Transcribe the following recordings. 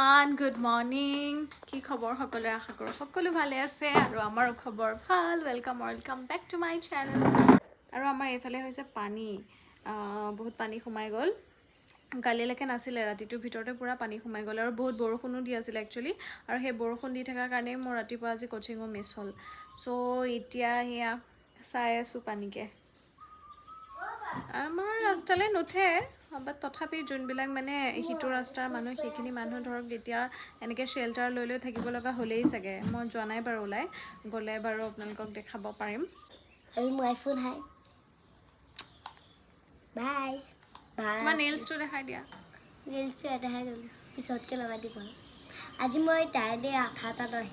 everyone, good morning. কি খবৰ সকলোৰে আশা কৰো সকলো ভালে আছে আৰু আমাৰো খবৰ ভাল. Welcome back to my channel. আৰু আমাৰ এফালে হৈছে পানী বহুত পানী সোমাই গল কালিলৈকে নাছিলে ৰাতিটোৰ ভিতৰতে পুৰা পানী সোমাই গল আৰু বহুত বৰষুণো দি আছিল একচুয়ালি আৰু সেই বৰষুণ দি থকাৰ কাৰণে মোৰ ৰাতিপুৱা আজি কোচিংও মিছ হল সো এতিয়া হিয়া চাই আছো পানীকে আমাৰ ৰাস্তালে নুঠে বাট তথাপি যোনবিলাক মানে হিটো ৰাস্তাৰ মানুহ সেইখিনি মানুহ ধৰক এতিয়া এনেকে শেল্টাৰ লৈ লৈ থাকিব লগা হলেই চাগে মই জনাই বাৰু ওলাই গলে বাৰু আপোনালোকক দেখাব পাৰিম আৰু মোৰ আইফোন হাই বাই তোমাৰ নেইলছটো দেখাই দিয়া নেইলছটো দেখাই দিলো পিছতকে লগাই দিব আজি মই টাইডে আঠা এটা লৈ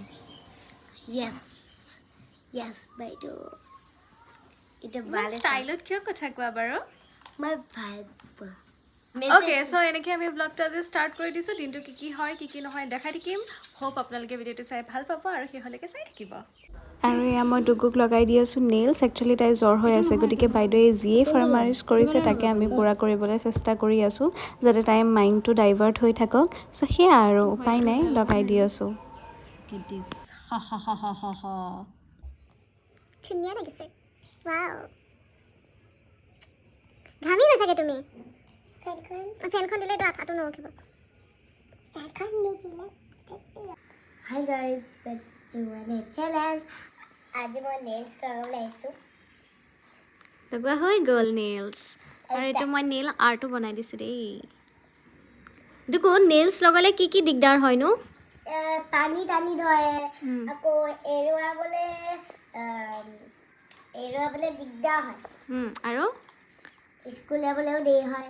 yes বাইটো এটা ভালে ষ্টাইলত কিয় কথা কোৱা বাৰু মই ভাই ওকে সো এনেকৈ আমি ব্লগটা যে ষ্টাৰ্ট কৰি দিছো দিনটো কি কি হয় কি কি নহয় দেখাই থাকিম হোপ আপোনালোকে ভিডিঅ'টো চাই ভাল পাব আৰু শেষলৈকে চাই থাকিব আৰু এয়া মই ডুগুক লগাই দি আছো নেইলছ একচুয়ালি তাই জ্বৰ হৈ আছে গতিকে বাইদেৱে যিয়ে ফাৰ্মাৰিজ কৰিছে তাকে আমি পুৰা কৰিবলৈ চেষ্টা কৰি আছো যাতে তাই মাইণ্ডটো ডাইভাৰ্ট হৈ থাকক সো সেয়া আৰু উপায় নাই লগাই দি আছো কিটিছ ধুনীয়া লাগিছে ওয়াও ঘামি গৈছাগে তুমি ফেনখন দিলে তো আঠাটো নউঠিব ফেনখন নিদিলে hi guys back to my challenge আজি মই নেইলছ লগাইছো লগোৱা হৈ গ'ল নেইলছ আৰু এইটো মই নেইল আৰ্টো বনাই দিছো দেই দেখো নেইলছ লগালে কি কি দিগদাৰ হয় নো পানী টানি ধৰে আকৌ এৰুৱাবলে দিগদাৰ হয় আৰু স্কুল যাবলেও দেৰি হয়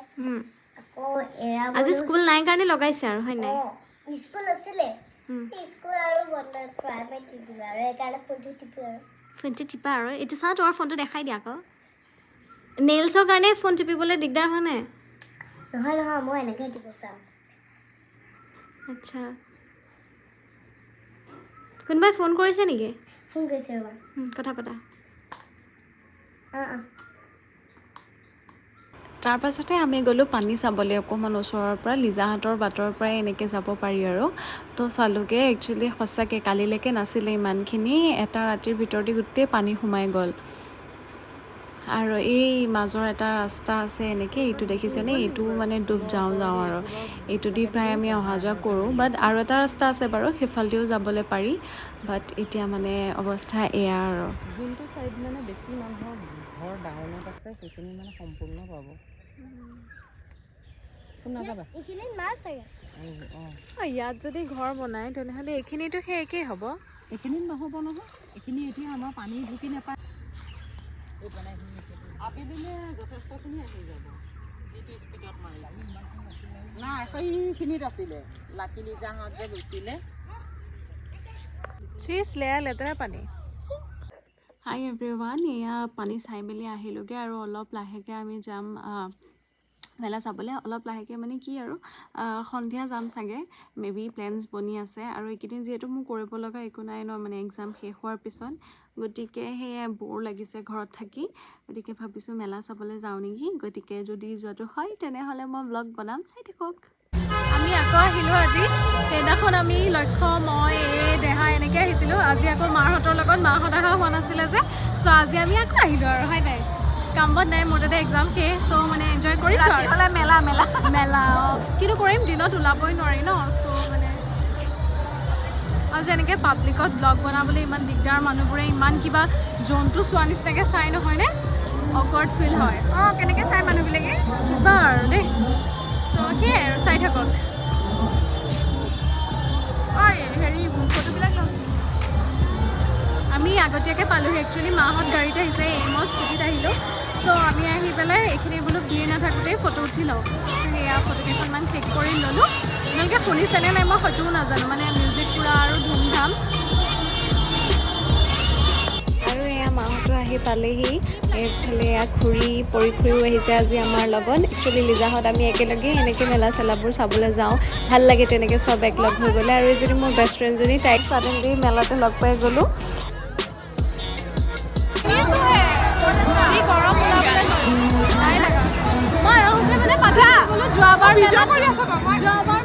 আকৌ এৰাব আজি স্কুল নাই কাৰণে লগাইছে আৰু হয় নাই স্কুল আছিলে স্কুল আৰু বন্ধ প্ৰাইভেট দিলে আৰু এইকাৰণে ফোনটো টিপা আৰু এইটো চাওঁ তোমাৰ ফোনটো দেখাই দিয়া আকৌ নেইলছৰ কাৰণে ফোন টিপিবলৈ দিগদাৰ হয় নাই নহয় মই এনেকৈ টিপো চাওঁ আচ্ছা কোনোবাই ফোন কৰিছে নেকি ফোন কৰিছে ৰবা কথা পতা তাৰ পাছতে আমি গ'লো পানী চাবলৈ অকণমান ওচৰৰ পৰা লিজাহাটৰ বাটৰ পৰাই এনেকৈ যাব পাৰি আৰু তো চালোগে একচুৱেলি সঁচাকৈ কালিলৈকে নাছিলে ইমানখিনি এটা ৰাতিৰ ভিতৰতে গোটেই পানী সোমাই গ'ল আৰু এই মাজৰ এটা ৰাস্তা আছে এনেকৈ এইটো দেখিছেনে এইটো মানে ডুব যাওঁ আৰু এইটো দি প্ৰায় আমি অহা যোৱা কৰোঁ বাট আৰু এটা ৰাস্তা আছে বাৰু সেইফালেদিও যাবলৈ পাৰি বাট এতিয়া মানে অৱস্থা এয়া আৰু যোনটো সাইড মানে বেছি মানুহৰ ঘৰ ডাউনত আছে সেইখিনি মানে সম্পূৰ্ণ পাব এইখিনি মাছ থাকে ইয়াত যদি ঘৰ বনায় তেনেহ'লে এইখিনিতো সেই একেই হ'ব এইখিনিত নহ'ব নহয় এইখিনি এতিয়া আমাৰ পানী ঢুকি নাপায় আবেলিলে যথেষ্টখিনি আহি যাব যিটো স্পীডত মাৰিলে নাই সেইখিনিত আছিলে লাকিলি জাহাজ যে গৈছিলে লেতেৰা পানী হাই এভৰিৱান এয়া পানী চাই মেলি আহিলোগে আৰু অলপ লাহেকৈ আমি যাম মেলা চাবলৈ অলপ লাহেকৈ মানে কি আৰু সন্ধিয়া যাম চাগে মেবি প্লেনছ বনি আছে আৰু এইকেইদিন যিহেতু মোৰ কৰিব লগা একো নাই ন মানে এক্সাম শেষ হোৱাৰ পিছত গতিকে সেয়া বৰ লাগিছে ঘৰত থাকি গতিকে ভাবিছোঁ মেলা চাবলৈ যাওঁ নেকি গতিকে যদি যোৱাটো হয় তেনেহ'লে মই ব্লগ বনাম চাই থাকক আমি আকৌ আহিলোঁ আজি সেইদিনাখন আমি লক্ষ্য মই দেহা এনেকৈ আহিছিলোঁ আজি আকৌ মাহঁতৰ লগত মাহঁত অহা হোৱা নাছিলে যে চ' আজি আমি আকৌ আহিলোঁ আৰু হয় নাই কামত নাই মোৰ তাতে এক্সাম শেষ তো মানে এনজয় কৰিছোঁ আৰু মেলা কিন্তু কৰিম দিনত ওলাবই নোৱাৰি ন চ' মানে আৰু যেনেকৈ পাব্লিকত ব্লগ বনাবলৈ ইমান দিগদাৰ মানুহবোৰে ইমান কিবা জন্তু চোৱা নিচিনাকৈ চাই নহয়নে অকৱাৰ্ড ফিল হয় কেনেকৈ চাই মানুহবিলাকে কিবা আৰু দেই চ' সেয়াই আৰু চাই থাকক হেৰি ফটোবিলাক আমি আগতীয়াকৈ পালোহি একচুৱেলি মাহঁত গাড়ীত আহিছে মই স্কুটিত আহিলোঁ চ' আমি আহি পেলাই এইখিনি বোলো ভিৰ নাথাকোঁতেই ফটো উঠি লওঁ সেয়া ফটোকেইখনমান ক্লিক কৰি ল'লোঁ আপোনালোকে শুনিছেনে নাই মই হয়তোও নাজানো মানে মিউজিক পুৰা আৰু ধুমধাম আৰু এয়া মাহঁতো আহি পালেহি এইফালে এয়া খুৰীও আহিছে আজি আমাৰ লগত একচুৱেলি লিজাহঁত আমি একেলগে এনেকৈ মেলা চেলাবোৰ চাবলৈ যাওঁ ভাল লাগে তেনেকৈ চব একলগ হৈ গ'লে আৰু এজনী মোৰ বেষ্ট ফ্ৰেণ্ডজনী তাইক ছাডেনলি মেলাতে লগ পাই গ'লোঁ মই আহোঁতে মানে যোৱাবাৰ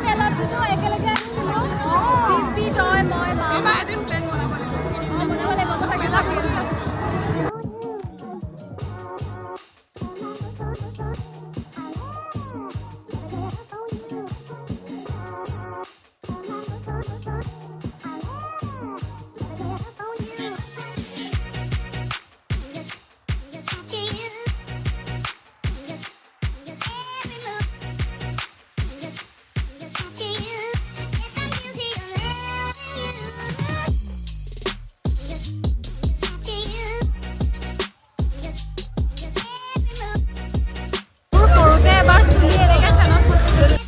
মেলাততো একেলগে আহিছিলোঁ পপি তই মই মা এইবাৰ এদিন প্লেন বনাব লাগিব বনাব লাগিব মই তাকে লাগি আছো সৰুতে এবাৰ চুলি এনেকৈ ফেনত ফচিছিলোঁ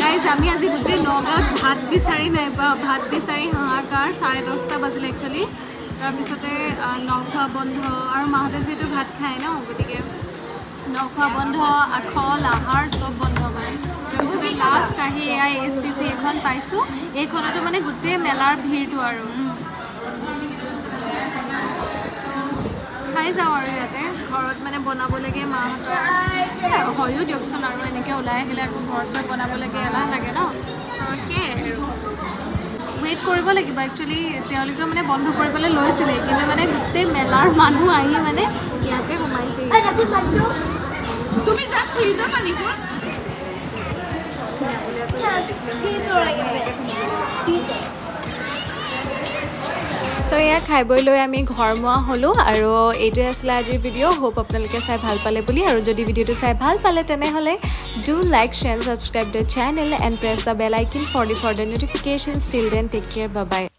গাইজ আমি আজি গোটেই নগাঁৱত ভাত বিচাৰি নাই পোৱা ভাত বিচাৰি হাহাকাৰ 10:30 বাজিলে একচুৱেলি তাৰপিছতে নখোৱা বন্ধ আৰু মাহঁতে যিহেতু ভাত খায় ন গতিকে নখোৱা বন্ধ আখল আহাৰ চব বন্ধ মানে তাৰপিছতে লাষ্ট আহি এয়া ASTC এখন পাইছোঁ এইখনতো মানে গোটেই মেলাৰ ভিৰটো আৰু খাই যাওঁ আৰু ইয়াতে ঘৰত মানে বনাবলৈকে মাহঁতৰ হয়ো দিয়কচোন আৰু এনেকৈ ওলাই আহিলে আকৌ ঘৰত গৈ বনাবলৈকে এলাহ লাগে ন চ' সেয়াই আৰু ৱেইট কৰিব লাগিব একচুৱেলি তেওঁলোকে মানে বন্ধ কৰিবলৈ লৈছিলে কিন্তু মানে গোটেই মেলাৰ মানুহ আহি মানে ইয়াতে সোমাইছে তুমি যাত ফ্ৰিজৰ পানী খোৱা চ' এয়া খাই বৈ লৈ আমি ঘৰমুৱা হ'লোঁ আৰু এইটোৱে আছিলে আজিৰ ভিডিঅ' হোপ আপোনালোকে চাই ভাল পালে বুলি আৰু যদি ভিডিঅ'টো চাই ভাল পালে তেনেহ'লে do like share subscribe the channel and press the bell icon for the notifications till then take care bye bye